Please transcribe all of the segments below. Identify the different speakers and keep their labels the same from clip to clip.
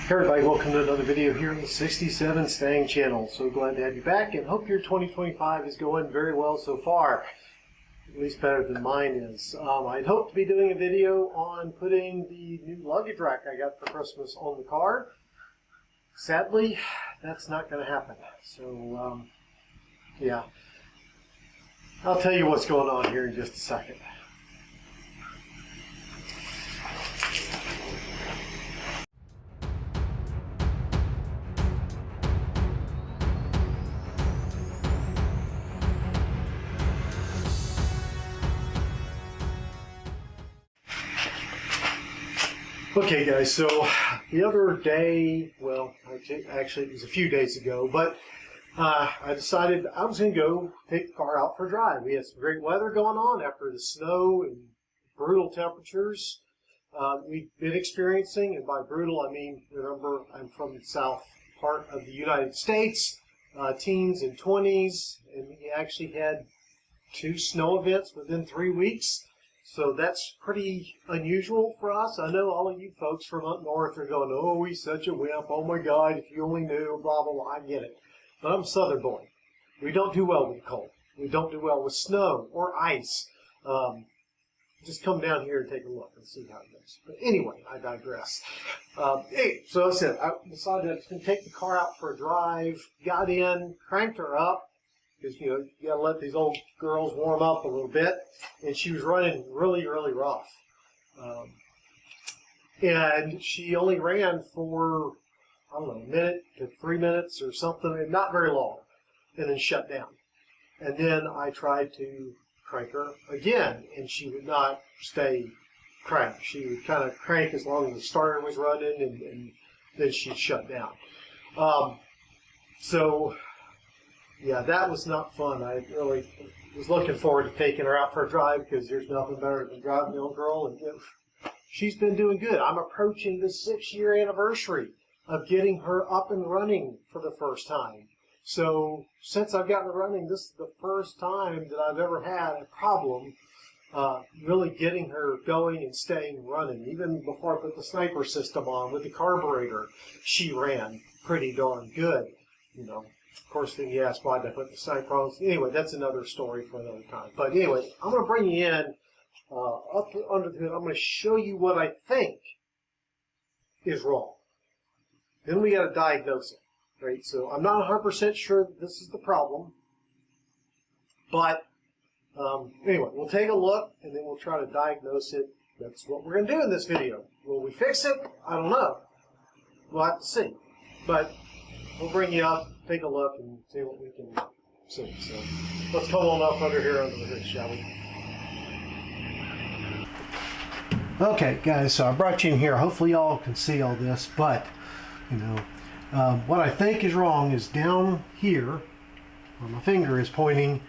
Speaker 1: Hey everybody, welcome to another video here on the 67 Stang channel. So glad to have you back and hope your 2025 is going very well so far. At least better than mine is. I'd hoped to be doing a video on putting the new luggage rack I got for Christmas on the car. Sadly, that's not going to happen. So, yeah. I'll tell you what's going on here in just a second. Okay guys, so the other day, well, actually it was a few days ago, but I decided I was going to go take the car out for a drive. We had some great weather going on after the snow and brutal temperatures we've been experiencing. And by brutal, I mean, remember, I'm from the south part of the United States, teens and 20s, and we actually had 2 snow events within 3 weeks. So that's pretty unusual for us. I know all of you folks from up north are going, oh, he's such a wimp. Oh my God, if you only knew, blah, blah, blah. I get it. But I'm a southern boy. We don't do well with the cold. We don't do well with snow or ice. Just come down here and take a look and see how it goes. But anyway, I digress. Hey, so I said, I decided I was going to take the car out for a drive, got in, cranked her up. Because, you know, you got to let these old girls warm up a little bit. And she was running really, really rough. And she only ran for, I don't know, a minute to 3 minutes or something, not very long, and then shut down. And then I tried to crank her again, and she would not stay cranked. She would kind of crank as long as the starter was running, and then she'd shut down. So... yeah, that was not fun. I really was looking forward to taking her out for a drive because there's nothing better than driving the old girl. And she's been doing good. I'm approaching the 6-year anniversary of getting her up and running for the first time. So since I've gotten her running, this is the first time that I've ever had a problem really getting her going and staying running. Even before I put the sniper system on with the carburetor, she ran pretty darn good, you know. Of course, then you ask why did I put the sniper on. Anyway, that's another story for another time. But anyway, I'm going to bring you in up under the hood. I'm going to show you what I think is wrong. Then we got to diagnose it, right? So I'm not 100% sure that this is the problem. But anyway, we'll take a look and then we'll try to diagnose it. That's what we're going to do in this video. Will we fix it? I don't know. We'll have to see. But we'll bring you up, take a look, and see what we can see. So let's come on up under here under the hood, shall we? Okay, guys, so I brought you in here. Hopefully y'all can see all this, but, you know, what I think is wrong is down here, where my finger is pointing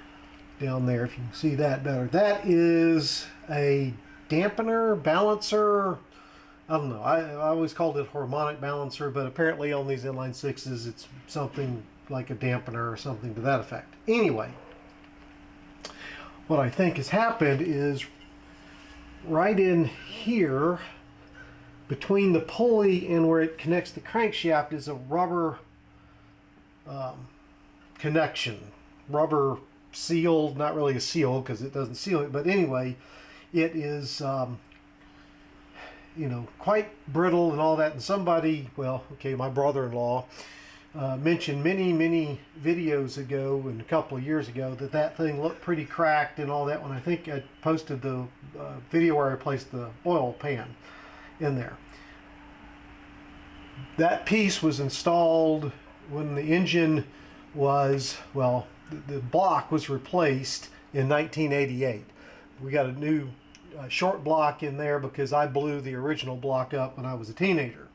Speaker 1: down there, if you can see that better. That is a dampener, balancer, I don't know. I always called it harmonic balancer, but apparently on these inline 6s, it's something like a dampener or something to that effect. Anyway, what I think has happened is right in here, between the pulley and where it connects the crankshaft, is a rubber connection. Rubber sealed, not really a seal because it doesn't seal it, but anyway, it is... you know, quite brittle and all that. And somebody, well, okay, my brother-in-law mentioned many videos ago and a couple of years ago that that thing looked pretty cracked and all that when I think I posted the video where I placed the oil pan in there. That piece was installed when the engine was, well, the block was replaced in 1988. We got a new short block in there because I blew the original block up when I was a teenager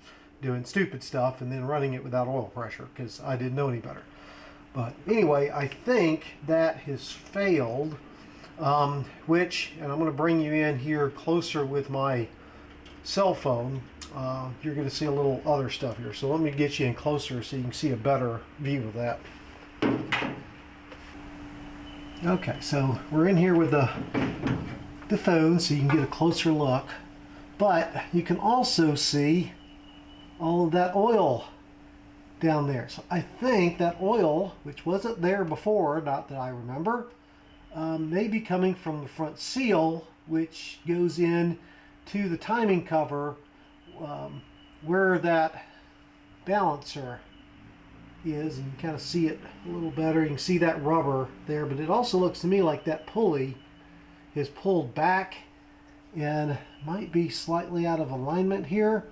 Speaker 1: doing stupid stuff and then running it without oil pressure because I didn't know any better. But anyway, I think that has failed, which, and I'm going to bring you in here closer with my cell phone. You're going to see a little other stuff here. So let me get you in closer so you can see a better view of that. Okay, so we're in here with the phone so you can get a closer look, but you can also see all of that oil down there. So I think that oil, which wasn't there before, not that I remember, may be coming from the front seal, which goes in to the timing cover where that balancer is, and you kind of see it a little better. You can see that rubber there, but it also looks to me like that pulley is pulled back and might be slightly out of alignment here.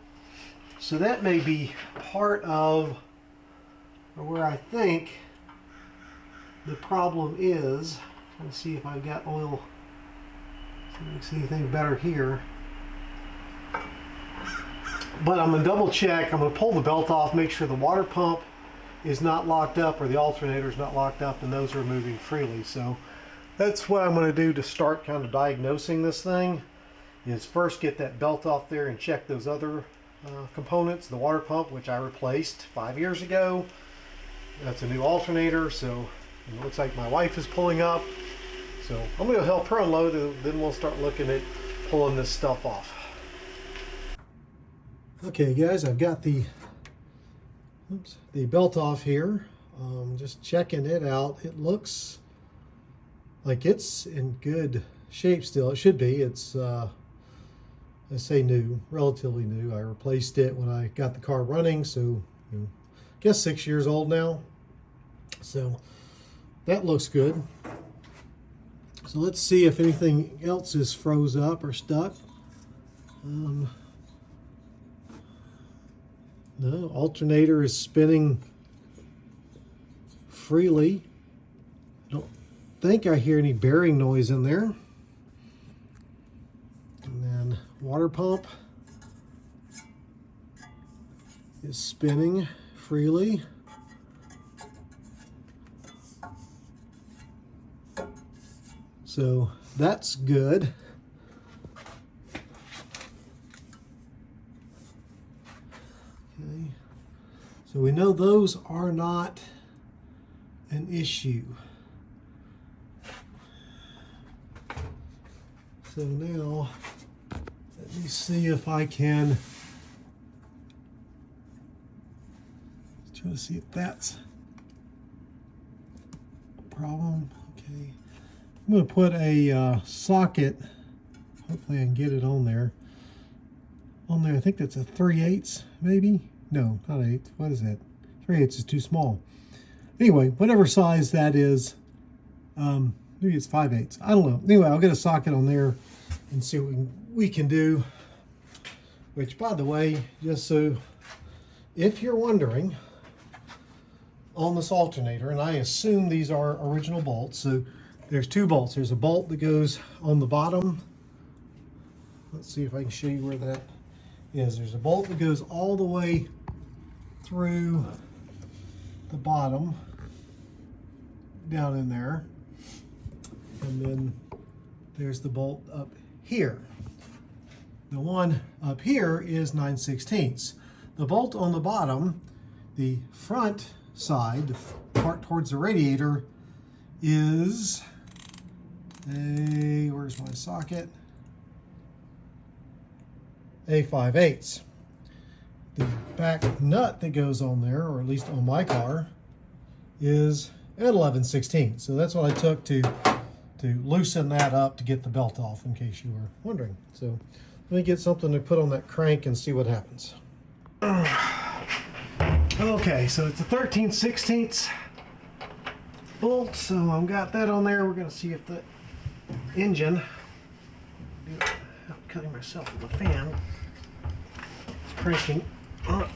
Speaker 1: So that may be part of where I think the problem is. I'm trying to see if I've got oil. See if I can see anything better here. But I'm going to double check. I'm going to pull the belt off, make sure the water pump is not locked up or the alternator is not locked up, and those are moving freely. So that's what I'm going to do to start kind of diagnosing this thing, is first get that belt off there and check those other components. The water pump, which I replaced 5 years ago. That's a new alternator, so it looks like my wife is pulling up. So I'm going to help her unload, and then we'll start looking at pulling this stuff off. Okay guys, I've got the belt off here. Just checking it out. It looks like it's in good shape still. It should be. It's I say new, relatively new. I replaced it when I got the car running, so you know, I guess 6 years old now. So that looks good. So let's see if anything else is froze up or stuck. No, alternator is spinning freely. I don't think I hear any bearing noise in there. And then water pump is spinning freely. So that's good. Okay. So we know those are not an issue. So now let me see if I can try to see if that's a problem. Okay. I'm going to put a socket, hopefully I can get it on there. I think that's a 3/8 maybe? No, not 8. What is that? 3/8 is too small. Anyway, whatever size that is, maybe it's 5/8. I don't know. Anyway, I'll get a socket on there and see what we can do. Which, by the way, just so if you're wondering, on this alternator, and I assume these are original bolts, so there's two bolts. There's a bolt that goes on the bottom. Let's see if I can show you where that is. There's a bolt that goes all the way through the bottom, down in there. And then there's the bolt up here. The one up here is 9/16. The bolt on the bottom, the front side, the part towards the radiator, is where's my socket? A 5/8. The back nut that goes on there, or at least on my car, is at 11/16. So that's what I took to loosen that up to get the belt off, in case you were wondering. So let me get something to put on that crank and see what happens. Okay, so it's a 13/16 bolt, so I've got that on there. We're going to see if the engine, I'm cutting myself with the fan, it's cranking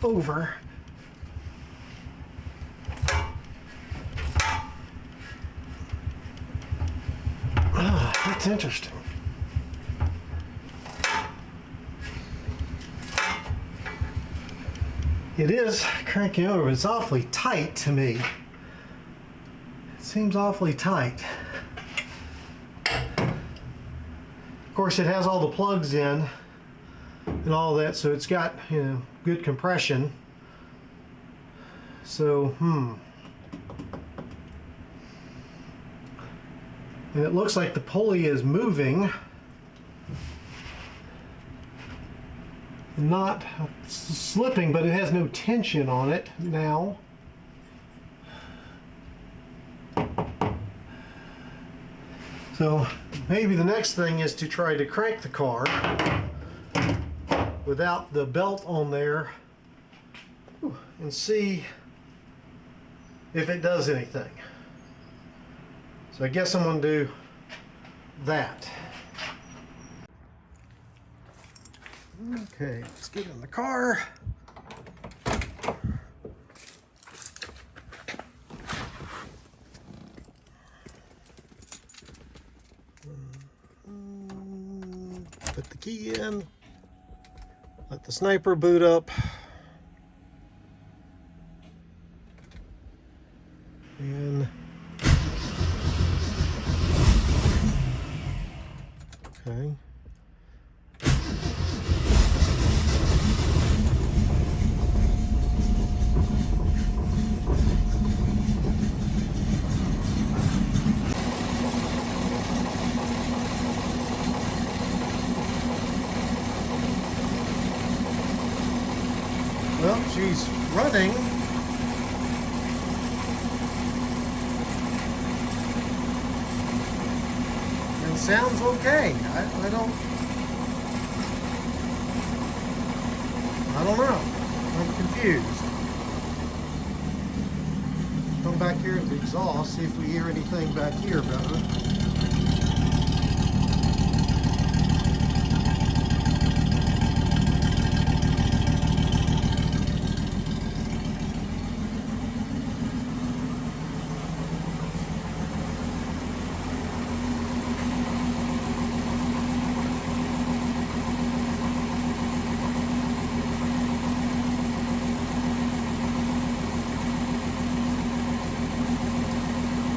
Speaker 1: over. That's interesting. It is cranking over, but it's awfully tight to me. It seems awfully tight. Of course, it has all the plugs in and all that, so it's got, you know, good compression. So, and it looks like the pulley is moving. not slipping, but it has no tension on it now. So maybe the next thing is to try to crank the car without the belt on there and see if it does anything. So I guess I'm going to do that. Okay, let's get in the car. Put the key in. Let the sniper boot up. And okay. Well, she's running. And sounds okay. I don't know. I'm confused. Come back here to the exhaust, see if we hear anything back here better.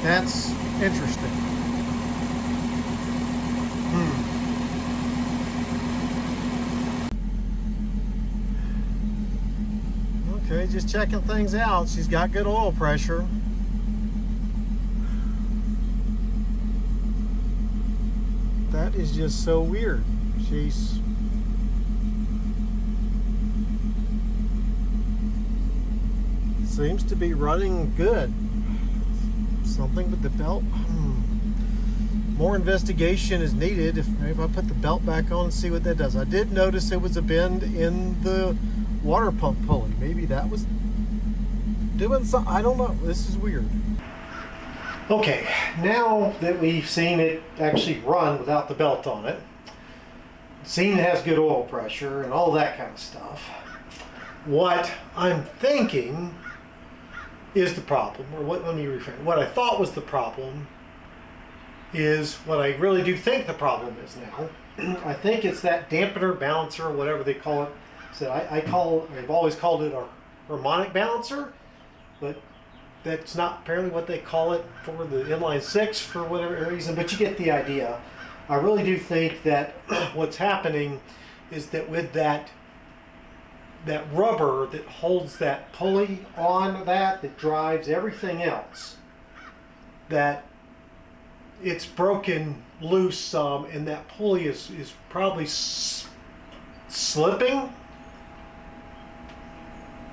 Speaker 1: That's interesting. Okay, just checking things out. She's got good oil pressure. That is just so weird. She's seems to be running good. Something with the belt. More investigation is needed. If maybe I put the belt back on and see what that does. I did notice there was a bend in the water pump pulley. Maybe that was doing something. I don't know. This is weird. Okay, now that we've seen it actually run without the belt on it, seen it has good oil pressure and all that kind of stuff, what I'm thinking is the problem, or what, let me rephrase. What I thought was the problem is what I really do think the problem is now. I think it's that dampener balancer, or whatever they call it. So I've always called it a harmonic balancer, but that's not apparently what they call it for the inline six for whatever reason, but you get the idea. I really do think that what's happening is that with that rubber that holds that pulley on that drives everything else, that it's broken loose some, and that pulley is probably slipping,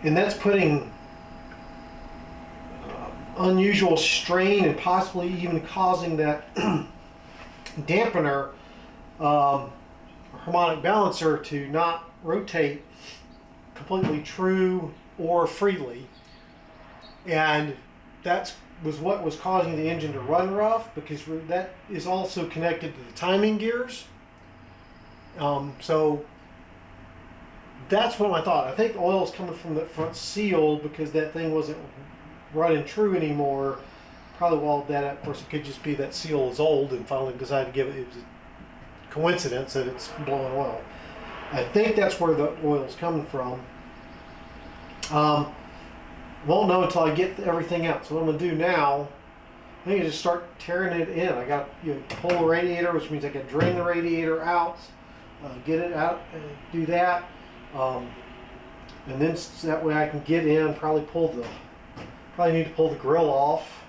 Speaker 1: and that's putting unusual strain and possibly even causing that dampener harmonic balancer to not rotate completely true or freely, and that was what was causing the engine to run rough, because that is also connected to the timing gears. So that's what I thought. I think the oil is coming from the front seal because that thing wasn't running true anymore. Probably, well, that of course it could just be that seal is old and finally decided to give it. It was a coincidence that it's blowing oil. I think that's where the oil is coming from. Won't know until I get everything out. So what I'm going to do now, I think I just start tearing it in. I got to pull the radiator, which means I can drain the radiator out, get it out, do that, and then that way I can get in. Probably need to pull the grill off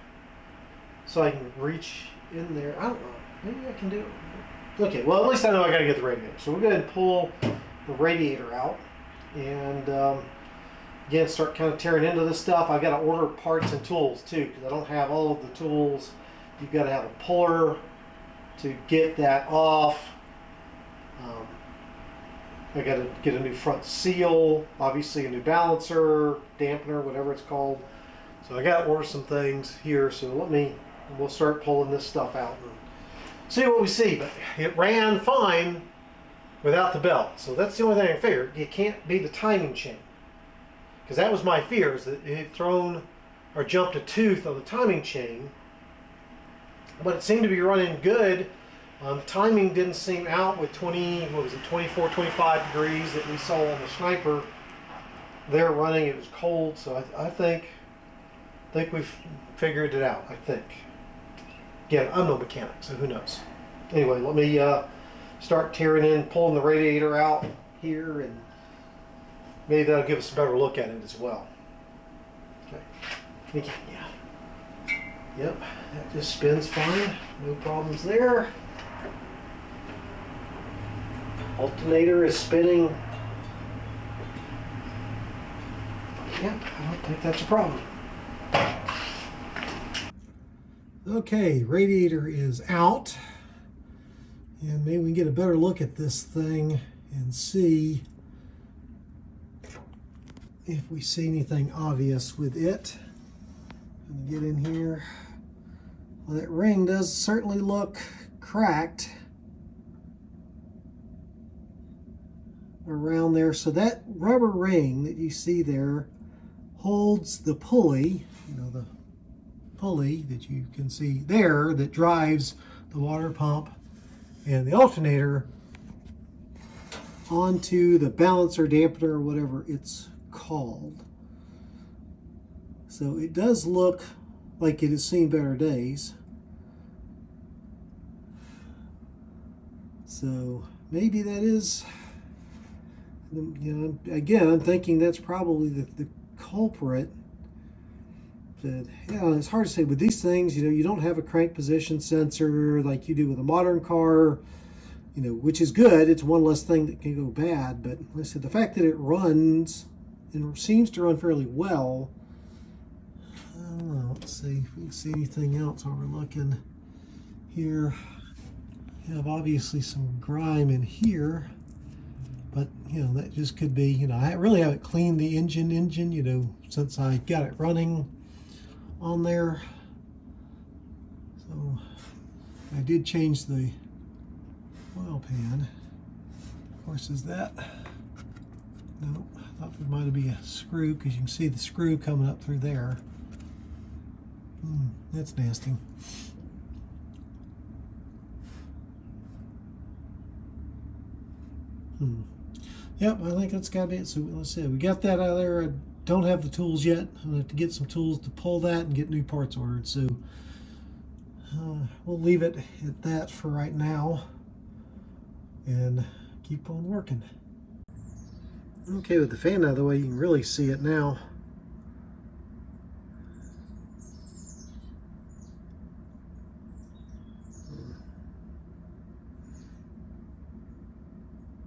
Speaker 1: so I can reach in there. I don't know. Maybe I can do it. Okay. Well, at least I know I got to get the radiator. So we'll go ahead and pull the radiator out. and again, start kind of tearing into this stuff. I got to order parts and tools too, because I don't have all of the tools. You've got to have a puller to get that off. I got to get a new front seal, obviously a new balancer, dampener, whatever it's called. So I got to order some things here. So we'll start pulling this stuff out and see what we see. But it ran fine without the belt. So that's the only thing I figured. You can't be the timing chain. Because that was my fear, is that it had thrown or jumped a tooth on the timing chain. But it seemed to be running good. The timing didn't seem out with 24, 25 degrees that we saw on the sniper. There running, it was cold, so I think we've figured it out, I think. Again, I'm no mechanic, so who knows. Anyway, let me start tearing in, pulling the radiator out here, and maybe that'll give us a better look at it as well. Okay, yeah. Yep, that just spins fine, no problems there. Alternator is spinning. Yep, I don't think that's a problem. Okay, radiator is out. And maybe we can get a better look at this thing and see if we see anything obvious with it. I'm gonna get in here. Well, that ring does certainly look cracked around there. So that rubber ring that you see there holds the pulley, the pulley that you can see there that drives the water pump and the alternator onto the balancer, dampener, or whatever it's called. So it does look like it has seen better days. So maybe that is, again, I'm thinking that's probably the culprit. But yeah, it's hard to say with these things. You don't have a crank position sensor like you do with a modern car, which is good. It's one less thing that can go bad. But like I said, the fact that it runs and seems to run fairly well. I don't know. Let's see if we can see anything else while we're looking here. You have obviously some grime in here. But, that just could be, I really haven't cleaned the engine, since I got it running on there. So I did change the oil pan. Of course, is that? No, I thought there might be a screw, because you can see the screw coming up through there. That's nasty. Yep, I think that's got to be it. So let's see, we got that out of there. I don't have the tools yet. I'm going to have to get some tools to pull that and get new parts ordered. So we'll leave it at that for right now and keep on working. Okay, with the fan out of the way, you can really see it now.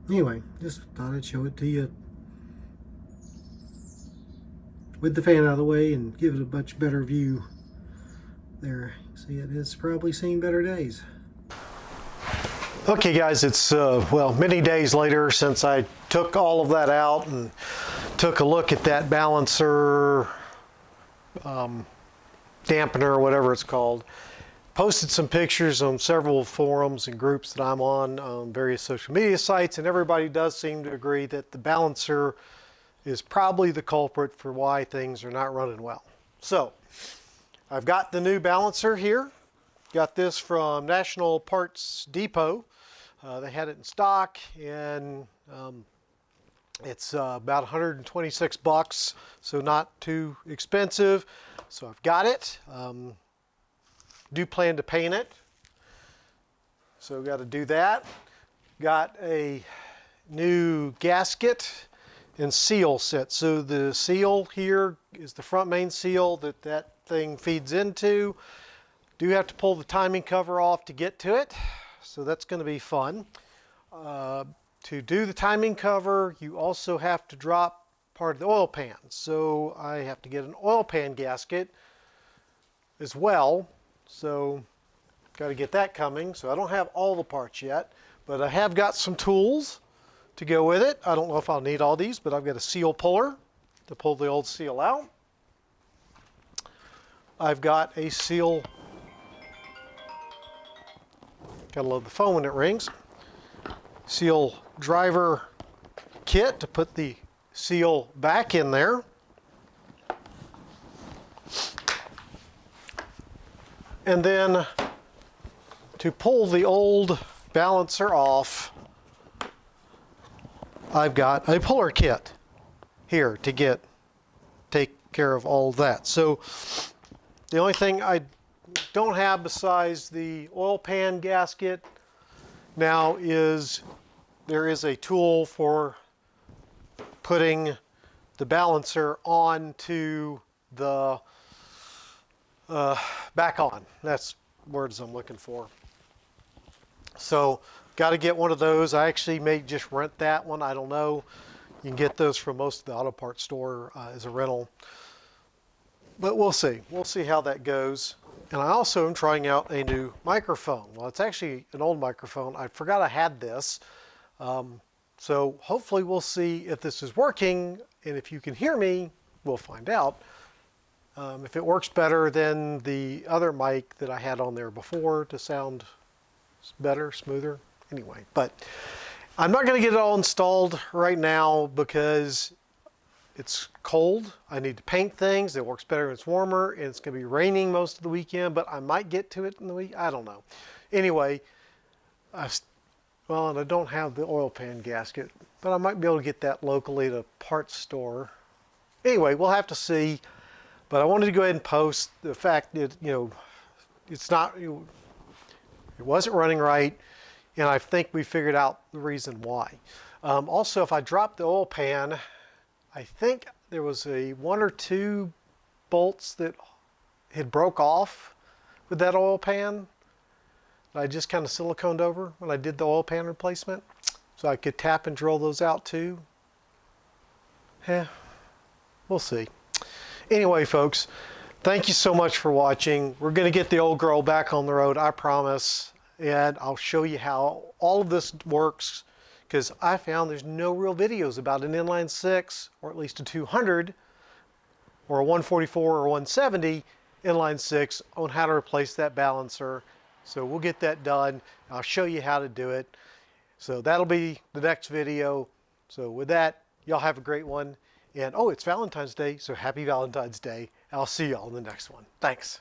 Speaker 1: Anyway, just thought I'd show it to you with the fan out of the way and give it a much better view there. See, it has probably seen better days. Okay guys, it's many days later since I took all of that out and took a look at that balancer, dampener, whatever it's called. Posted some pictures on several forums and groups that I'm on various social media sites, and everybody does seem to agree that the balancer is probably the culprit for why things are not running well. So I've got the new balancer here. Got this from National Parts Depot. They had it in stock, and it's about 126 bucks, so not too expensive. So I've got it. Do plan to paint it, so got to do that. Got a new gasket and seal set. So the seal here is the front main seal that thing feeds into. Do have to pull the timing cover off to get to it, so that's going to be fun. to do the timing cover, you also have to drop part of the oil pan. So I have to get an oil pan gasket as well. So got to get that coming. So I don't have all the parts yet, but I have got some tools to go with it. I don't know if I'll need all these, but I've got a seal puller to pull the old seal out. I've got a seal, gotta love the phone when it rings, seal driver kit to put the seal back in there. And then to pull the old balancer off, I've got a puller kit here to take care of all that. So the only thing I don't have besides the oil pan gasket now is there is a tool for putting the balancer onto the back on. That's words I'm looking for. So got to get one of those. I actually may just rent that one. I don't know. You can get those from most of the auto parts store as a rental. But we'll see. We'll see how that goes. And I also am trying out a new microphone. Well, it's actually an old microphone. I forgot I had this. So hopefully we'll see if this is working. And if you can hear me, we'll find out. If it works better than the other mic that I had on there before to sound better, smoother. Anyway, but I'm not going to get it all installed right now because it's cold. I need to paint things. It works better when it's warmer, and it's going to be raining most of the weekend, but I might get to it in the week. I don't know. Anyway, well, and I don't have the oil pan gasket, but I might be able to get that locally at a parts store. Anyway, we'll have to see. But I wanted to go ahead and post the fact that, it's not, it wasn't running right, and I think we figured out the reason why. Also, if I dropped the oil pan, I think there was one or two bolts that had broke off with that oil pan that I just kind of siliconed over when I did the oil pan replacement. So I could tap and drill those out too. We'll see. Anyway, folks, thank you so much for watching. We're going to get the old girl back on the road, I promise. And I'll show you how all of this works, because I found there's no real videos about an inline 6, or at least a 200, or a 144 or 170 inline 6 on how to replace that balancer. So we'll get that done. I'll show you how to do it. So that'll be the next video. So with that, y'all have a great one. And oh, it's Valentine's Day, so happy Valentine's Day. I'll see y'all in the next one. Thanks.